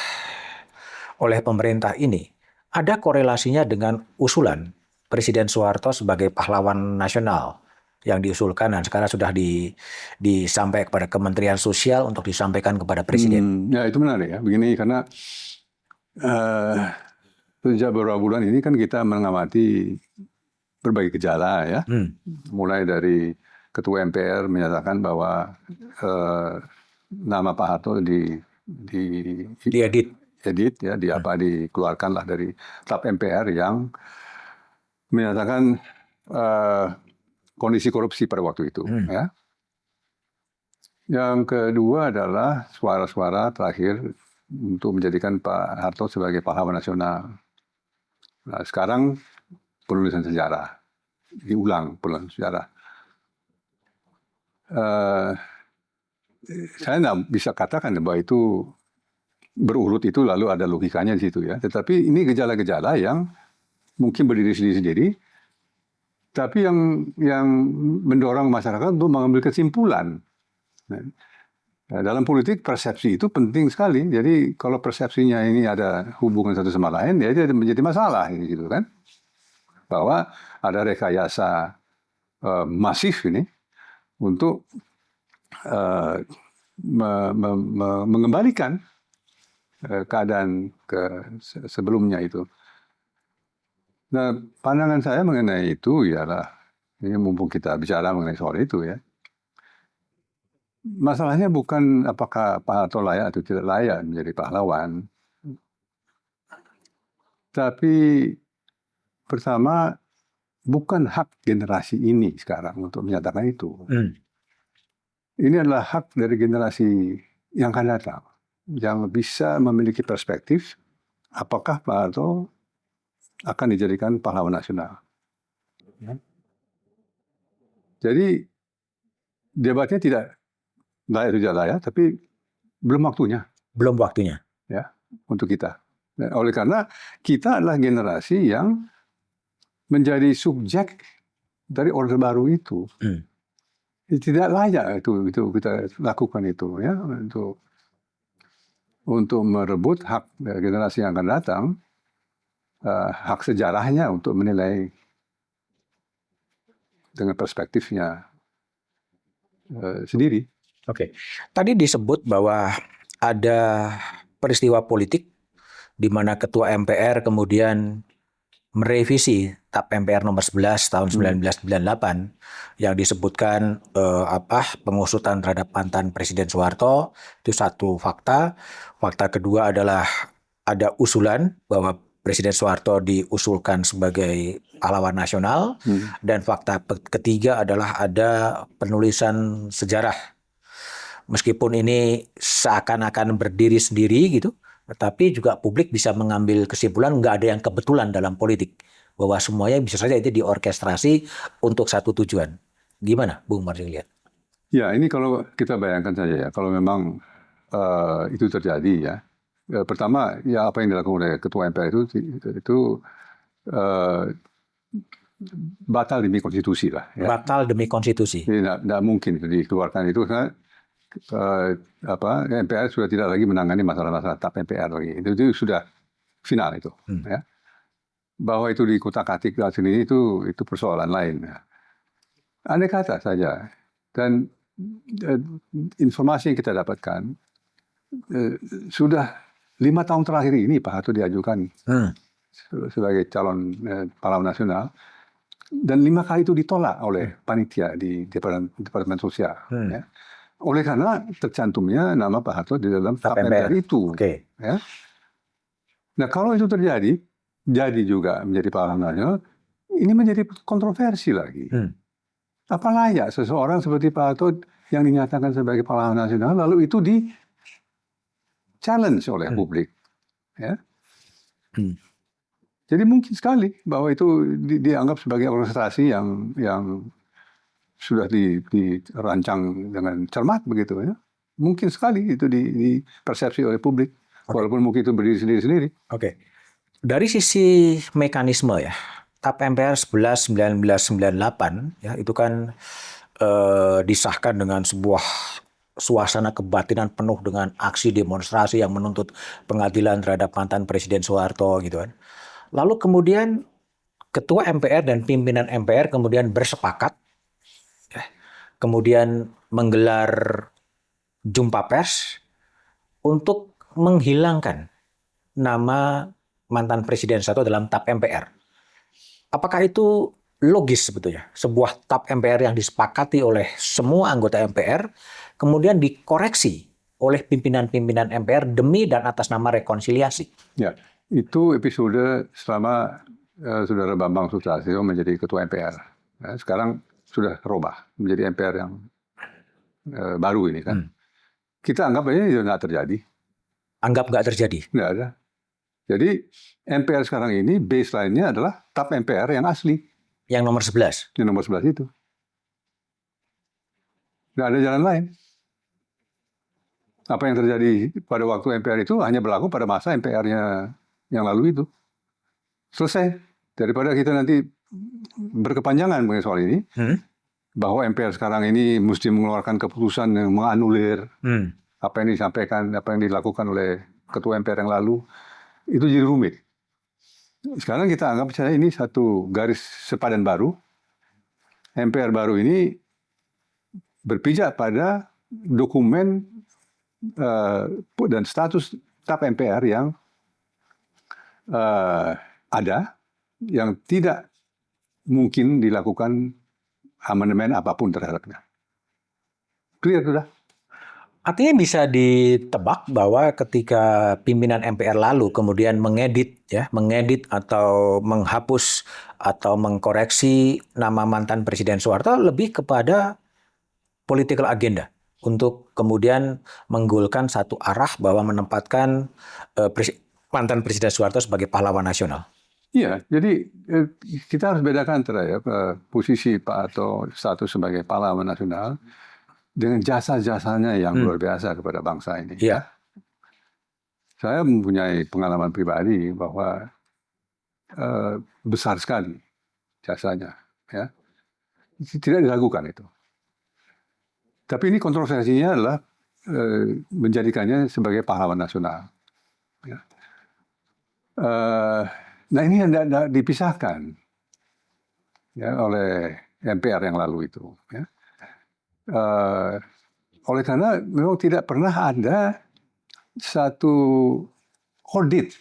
S2: oleh pemerintah ini ada korelasinya dengan usulan Presiden Soeharto sebagai pahlawan nasional yang diusulkan dan sekarang sudah disampaikan kepada Kementerian Sosial untuk disampaikan kepada Presiden?
S1: Ya, itu menarik ya. Begini, karena sejak beberapa bulan ini kan kita mengamati berbagai gejala, ya. Mulai dari Ketua MPR menyatakan bahwa nama Pak Harto diedit, ya, dikeluarkanlah dari staf MPR yang menyatakan kondisi korupsi pada waktu itu. Ya. Yang kedua adalah suara-suara terakhir untuk menjadikan Pak Harto sebagai pahlawan nasional. Nah, sekarang penulisan sejarah, diulang penulisan sejarah. Saya tidak bisa katakan bahwa itu berurut itu lalu ada logikanya di situ, ya. Tetapi ini gejala-gejala yang mungkin berdiri sendiri-sendiri, tapi yang mendorong masyarakat untuk mengambil kesimpulan. Nah, dalam politik persepsi itu penting sekali. Jadi kalau persepsinya ini ada hubungan satu sama lain, ya jadi menjadi masalah, gitu kan? Bahwa ada rekayasa masif ini untuk mengembalikan keadaan sebelumnya itu. Nah, pandangan saya mengenai itu ialah, ini mumpung kita bicara mengenai soal itu ya, masalahnya bukan apakah Pak Harto layak atau tidak layak menjadi pahlawan, tapi pertama bukan hak generasi ini sekarang untuk menyatakan itu. Ini adalah hak dari generasi yang akan datang, yang bisa memiliki perspektif apakah Pak Harto akan dijadikan pahlawan nasional. Jadi debatnya tidak layak atau tidak layak, tapi belum waktunya.
S2: Belum waktunya.
S1: Ya, untuk kita. Dan oleh karena kita adalah generasi yang menjadi subjek dari Orde Baru itu. Tidak layak itu kita lakukan itu ya, untuk merebut hak dari generasi yang akan datang. Hak sejarahnya untuk menilai dengan perspektifnya sendiri.
S2: Oke. Tadi disebut bahwa ada peristiwa politik di mana Ketua MPR kemudian merevisi TAP MPR nomor 11 tahun 1998 yang disebutkan pengusutan terhadap mantan Presiden Soeharto. Itu satu fakta. Fakta kedua adalah ada usulan bahwa Presiden Soeharto diusulkan sebagai pahlawan nasional, dan fakta ketiga adalah ada penulisan sejarah. Meskipun ini seakan-akan berdiri sendiri gitu, tetapi juga publik bisa mengambil kesimpulan nggak ada yang kebetulan dalam politik, bahwa semuanya bisa saja itu diorkestrasi untuk satu tujuan. Gimana, Bung Marjing lihat?
S1: Ya, ini kalau kita bayangkan saja ya, kalau memang itu terjadi ya. Pertama, ya apa yang dilakukan oleh Ketua MPR itu batal demi konstitusi lah. Ya.
S2: Batal demi konstitusi.
S1: Tidak mungkin itu dikeluarkan itu karena MPR sudah tidak lagi menangani masalah-masalah TAP MPR lagi. Itu sudah final itu. Ya. Bahwa itu dikutak-atik dan sendiri itu persoalan lain. Ya. Andai kata saja, dan informasi yang kita dapatkan sudah 5 tahun terakhir ini Pak Harto diajukan sebagai calon pahlawan nasional, dan 5 kali itu ditolak oleh panitia di Departemen Sosial. Ya. Oleh karena tercantumnya nama Pak Harto di dalam TAP MPR itu. Ya. Nah, kalau itu terjadi, jadi juga menjadi pahlawan nasional, ini menjadi kontroversi lagi. Apa layak seseorang seperti Pak Harto yang dinyatakan sebagai pahlawan nasional, lalu itu challenge oleh publik, ya. Jadi mungkin sekali bahwa itu dianggap sebagai organisasi yang sudah dirancang dengan cermat begitu ya. Mungkin sekali itu dipersepsi oleh publik, walaupun mungkin itu berdiri sendiri-sendiri.
S2: Oke. Dari sisi mekanisme ya, TAP MPR 11 1998 ya itu kan disahkan dengan sebuah suasana kebatinan penuh dengan aksi demonstrasi yang menuntut pengadilan terhadap mantan Presiden Soeharto gitu kan. Lalu kemudian Ketua MPR dan pimpinan MPR kemudian bersepakat, kemudian menggelar jumpa pers untuk menghilangkan nama mantan Presiden Soeharto dalam TAP MPR. Apakah itu logis sebetulnya? Sebuah TAP MPR yang disepakati oleh semua anggota MPR kemudian dikoreksi oleh pimpinan-pimpinan MPR demi dan atas nama rekonsiliasi.
S1: Ya, itu episode selama Saudara Bambang Susatyo menjadi Ketua MPR. Ya, sekarang sudah berubah menjadi MPR yang baru ini kan. Kita anggap ini tidak terjadi.
S2: Anggap nggak terjadi?
S1: Nggak ada. Jadi MPR sekarang ini baseline-nya adalah TAP MPR yang asli.
S2: Yang nomor 11?
S1: Yang nomor 11 itu. Nggak ada jalan lain. Apa yang terjadi pada waktu MPR itu hanya berlaku pada masa MPR-nya yang lalu itu. Selesai. Daripada kita nanti berkepanjangan mengenai soal ini, bahwa MPR sekarang ini mesti mengeluarkan keputusan yang menganulir apa yang disampaikan, apa yang dilakukan oleh Ketua MPR yang lalu, itu jadi rumit. Sekarang kita anggap saja ini satu garis sepadan baru, MPR baru ini berpijak pada dokumen dan status tetap MPR yang ada, yang tidak mungkin dilakukan amandemen apapun terhadapnya. Clear sudah?
S2: Artinya bisa ditebak bahwa ketika pimpinan MPR lalu kemudian mengedit atau menghapus atau mengkoreksi nama mantan Presiden Soeharto lebih kepada political agenda untuk kemudian menggolkan satu arah bahwa menempatkan mantan Presiden Soeharto sebagai pahlawan nasional.
S1: Iya, jadi kita harus bedakan antara posisi Pak Harto status sebagai pahlawan nasional dengan jasa-jasanya yang luar biasa kepada bangsa ini.
S2: Iya.
S1: Saya mempunyai pengalaman pribadi bahwa besar sekali jasanya, ya. Tidak diragukan itu. Tapi ini kontroversinya adalah menjadikannya sebagai pahlawan nasional. Ya. Nah ini tidak dipisahkan ya, oleh MPR yang lalu itu. Ya. Oleh karena memang tidak pernah ada satu audit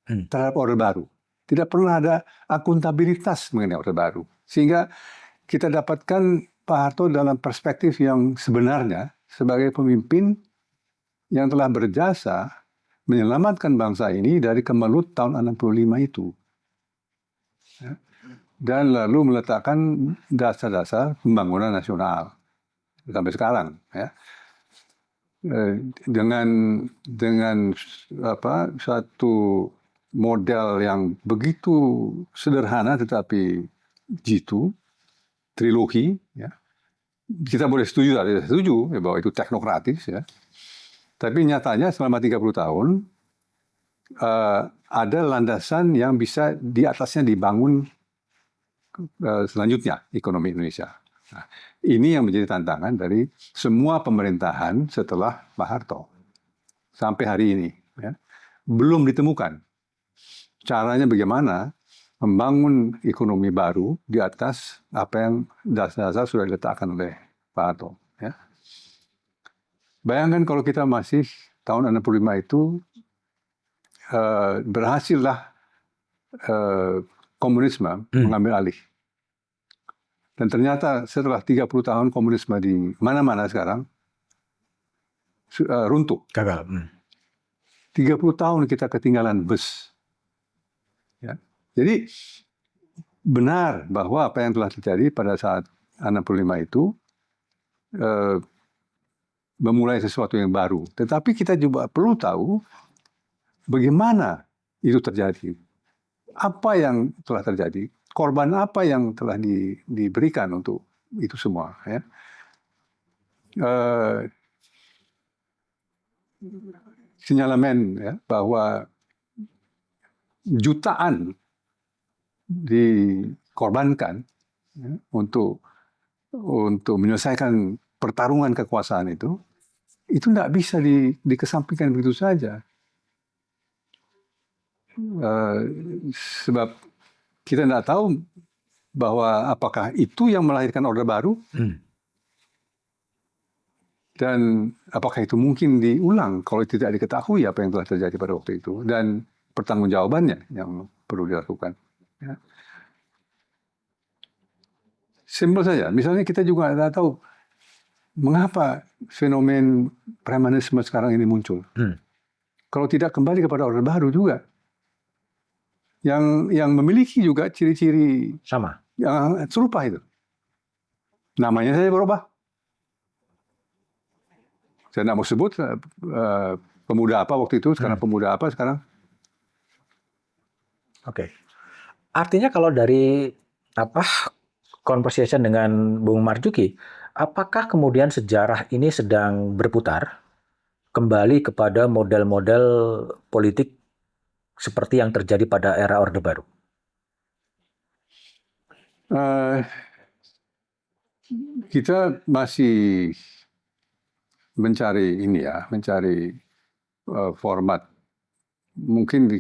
S1: terhadap Orde Baru. Tidak pernah ada akuntabilitas mengenai Orde Baru. Sehingga kita dapatkan Pak Harto dalam perspektif yang sebenarnya sebagai pemimpin yang telah berjasa menyelamatkan bangsa ini dari kemelut tahun 65 itu. Ya. Dan lalu meletakkan dasar-dasar pembangunan nasional sampai sekarang, ya. Dengan satu model yang begitu sederhana tetapi jitu, trilogi, ya. Kita boleh setuju atau tidak setuju ya, bahwa itu teknokratis, ya. Tapi nyatanya selama 30 tahun ada landasan yang bisa di atasnya dibangun selanjutnya ekonomi Indonesia. Nah, ini yang menjadi tantangan dari semua pemerintahan setelah Pak Harto sampai hari ini. Ya. Belum ditemukan caranya bagaimana membangun ekonomi baru di atas apa yang dasar-dasar sudah diletakkan oleh Pak Harto. Ya. Bayangkan kalau kita masih tahun 65 itu berhasillah komunisme mengambil alih. Dan ternyata setelah 30 tahun komunisme di mana-mana sekarang runtuh.
S2: Gagal.
S1: 30 tahun kita ketinggalan bus. Ya. Jadi benar bahwa apa yang telah terjadi pada saat 65 itu memulai sesuatu yang baru. Tetapi kita juga perlu tahu bagaimana itu terjadi. Apa yang telah terjadi? Korban apa yang telah diberikan untuk itu semua, ya. Sinyalemen, ya, bahwa jutaan dikorbankan, ya, untuk menyelesaikan pertarungan kekuasaan itu tidak bisa dikesampingkan begitu saja. Sebab kita tidak tahu bahwa apakah itu yang melahirkan Orde Baru dan apakah itu mungkin diulang kalau tidak diketahui apa yang telah terjadi pada waktu itu dan pertanggungjawabannya yang perlu dilakukan. Ya. Simpel saja. Misalnya kita juga tidak tahu mengapa fenomen premanisme sekarang ini muncul. Kalau tidak kembali kepada Orde Baru juga. Yang memiliki juga ciri-ciri
S2: sama
S1: yang serupa itu. Namanya saja berubah. Saya tidak mau sebut pemuda apa waktu itu, sekarang pemuda apa sekarang.
S2: Oke. Artinya kalau dari conversation dengan Bung Marzuki, apakah kemudian sejarah ini sedang berputar kembali kepada model-model politik seperti yang terjadi pada era Orde Baru?
S1: Kita masih mencari format. Mungkin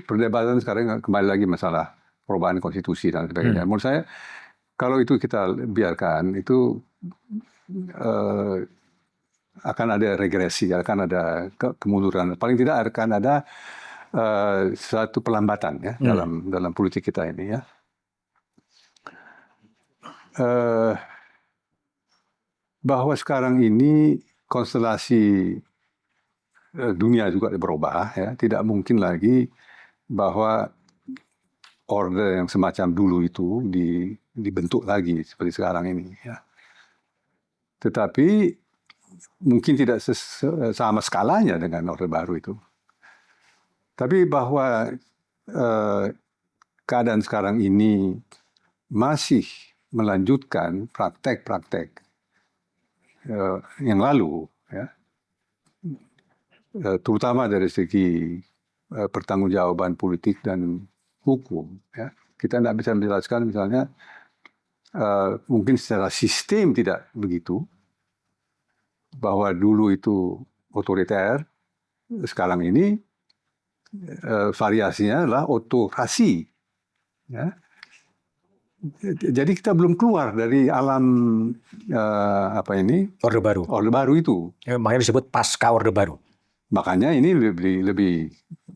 S1: perdebatan sekarang kembali lagi masalah perubahan konstitusi dan sebagainya. Menurut saya, kalau itu kita biarkan, itu akan ada regresi, akan ada kemunduran. Paling tidak akan ada suatu pelambatan ya dalam politik kita ini ya. Bahwa sekarang ini konstelasi dunia juga berubah ya. Tidak mungkin lagi bahwa order yang semacam dulu itu dibentuk lagi seperti sekarang ini ya. Tetapi mungkin tidak sama skalanya dengan Orde Baru itu. Tapi bahwa keadaan sekarang ini masih melanjutkan praktek-praktek yang lalu, ya, terutama dari segi pertanggungjawaban politik dan hukum. Ya. Kita tidak bisa menjelaskan misalnya mungkin secara sistem tidak begitu, bahwa dulu itu otoriter, sekarang ini variasinya adalah otokrasi. Ya. Jadi kita belum keluar dari alam
S2: Orde Baru.
S1: Orde Baru itu.
S2: Makanya disebut pasca Orde Baru.
S1: Makanya ini lebih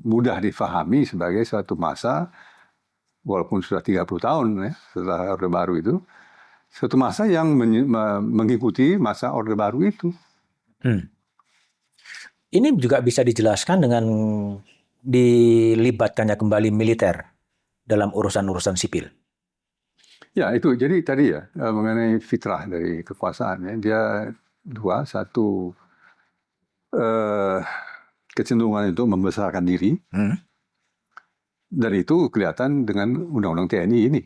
S1: mudah difahami sebagai suatu masa, walaupun sudah 30 tahun ya, setelah Orde Baru itu, suatu masa yang mengikuti masa Orde Baru itu.
S2: Ini juga bisa dijelaskan dengan dilibatkannya kembali militer dalam urusan-urusan sipil.
S1: Ya itu, jadi tadi ya mengenai fitrah dari kekuasaan ya, dia dua, satu kecenderungan untuk membesarkan diri, dan itu kelihatan dengan Undang-Undang TNI ini,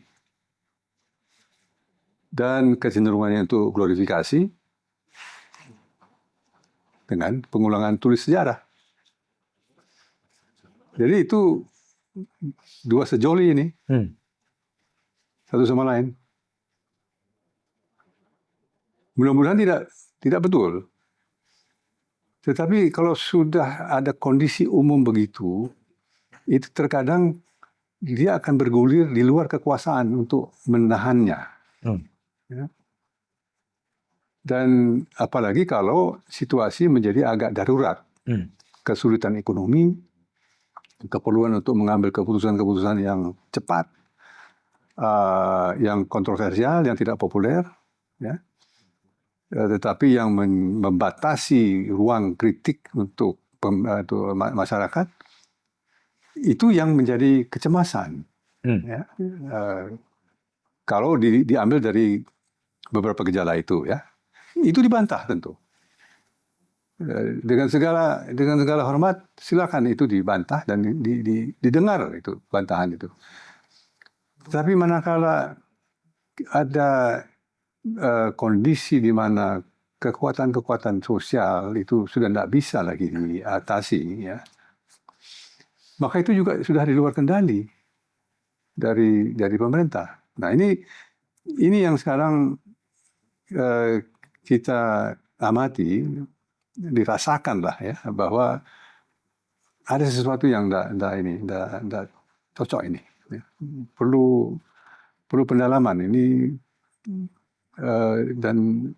S1: dan kecenderungannya untuk glorifikasi dengan pengulangan tulis sejarah. Jadi itu dua sejoli ini. Satu sama lain. Mudah-mudahan tidak betul. Tetapi kalau sudah ada kondisi umum begitu, itu terkadang dia akan bergulir di luar kekuasaan untuk menahannya. Ya. Dan apalagi kalau situasi menjadi agak darurat. Kesulitan ekonomi, keperluan untuk mengambil keputusan-keputusan yang cepat, yang kontroversial, yang tidak populer, ya, tetapi yang membatasi ruang kritik untuk masyarakat, itu yang menjadi kecemasan. Ya. Kalau diambil dari beberapa gejala itu, ya, itu dibantah tentu. Dengan segala hormat, silakan itu dibantah dan didengar itu bantahan itu. Tapi manakala ada kondisi di mana kekuatan-kekuatan sosial itu sudah tidak bisa lagi diatasi, ya, maka itu juga sudah di luar kendali dari pemerintah. Nah ini yang sekarang kita amati, dirasakan lah ya, bahwa ada sesuatu yang tidak cocok ini. Ya. Perlu pendalaman ini dan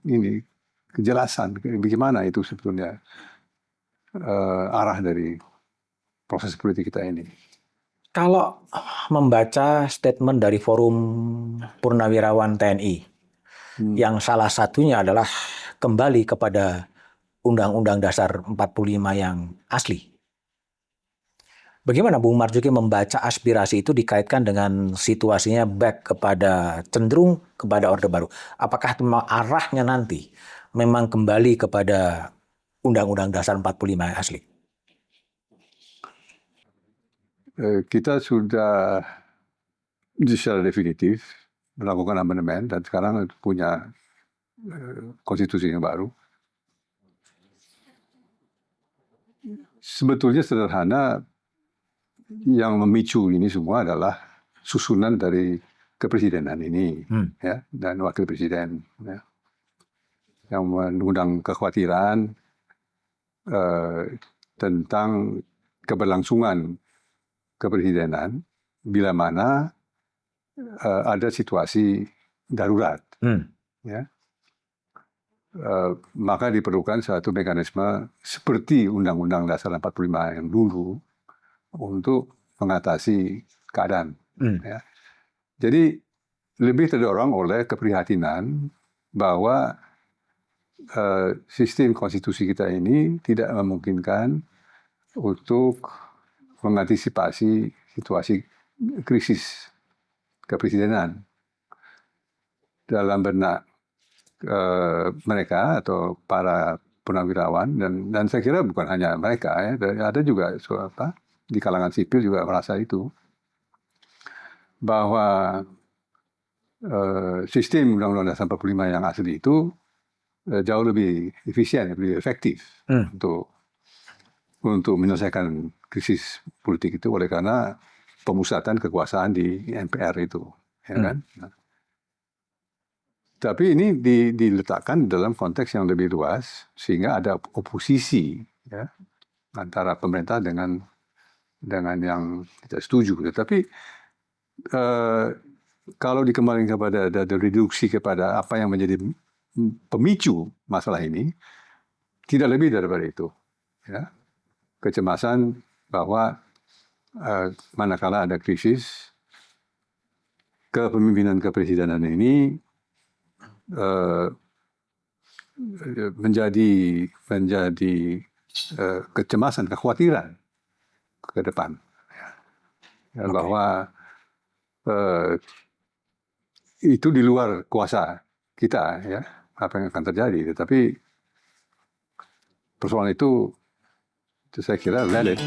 S1: ini kejelasan bagaimana itu sebetulnya arah dari proses politik kita ini.
S2: Kalau membaca statement dari Forum Purnawirawan TNI, yang salah satunya adalah kembali kepada Undang-Undang Dasar 45 yang asli. Bagaimana Bung Marzuki membaca aspirasi itu dikaitkan dengan situasinya cenderung kepada Orde Baru? Apakah memang arahnya nanti memang kembali kepada Undang-Undang Dasar 45 yang asli?
S1: Kita sudah secara definitif melakukan amandemen dan sekarang punya konstitusi yang baru. Sebetulnya sederhana, yang memicu ini semua adalah susunan dari kepresidenan ini, ya, dan wakil presiden, ya, yang mengundang kekhawatiran tentang keberlangsungan kepresidenan bila mana ada situasi darurat.
S2: Hmm.
S1: Ya. Maka diperlukan satu mekanisme seperti Undang-Undang Dasar 45 yang dulu untuk mengatasi keadaan. Ya. Jadi lebih terdorong oleh keprihatinan bahwa sistem konstitusi kita ini tidak memungkinkan untuk mengantisipasi situasi krisis kepresidenan dalam benak mereka atau para purnawirawan dan saya kira bukan hanya mereka ya, ada juga di kalangan sipil juga merasa itu bahwa sistem Undang-Undang Dasar 45 yang asli itu jauh lebih efisien, lebih efektif untuk menyelesaikan krisis politik itu oleh karena pemusatan kekuasaan di MPR itu, ya kan? Tapi ini diletakkan dalam konteks yang lebih luas sehingga ada oposisi ya antara pemerintah dengan yang tidak setuju. Tetapi kalau dikembalikan kepada reduksi kepada apa yang menjadi pemicu masalah ini, tidak lebih daripada itu. Ya. Kecemasan bahwa manakala ada krisis, kepemimpinan kepresidenan ini menjadi kecemasan, kekhawatiran ke depan. Ya, bahwa itu di luar kuasa kita, ya apa yang akan terjadi. Tetapi persoalan itu saya kira valid.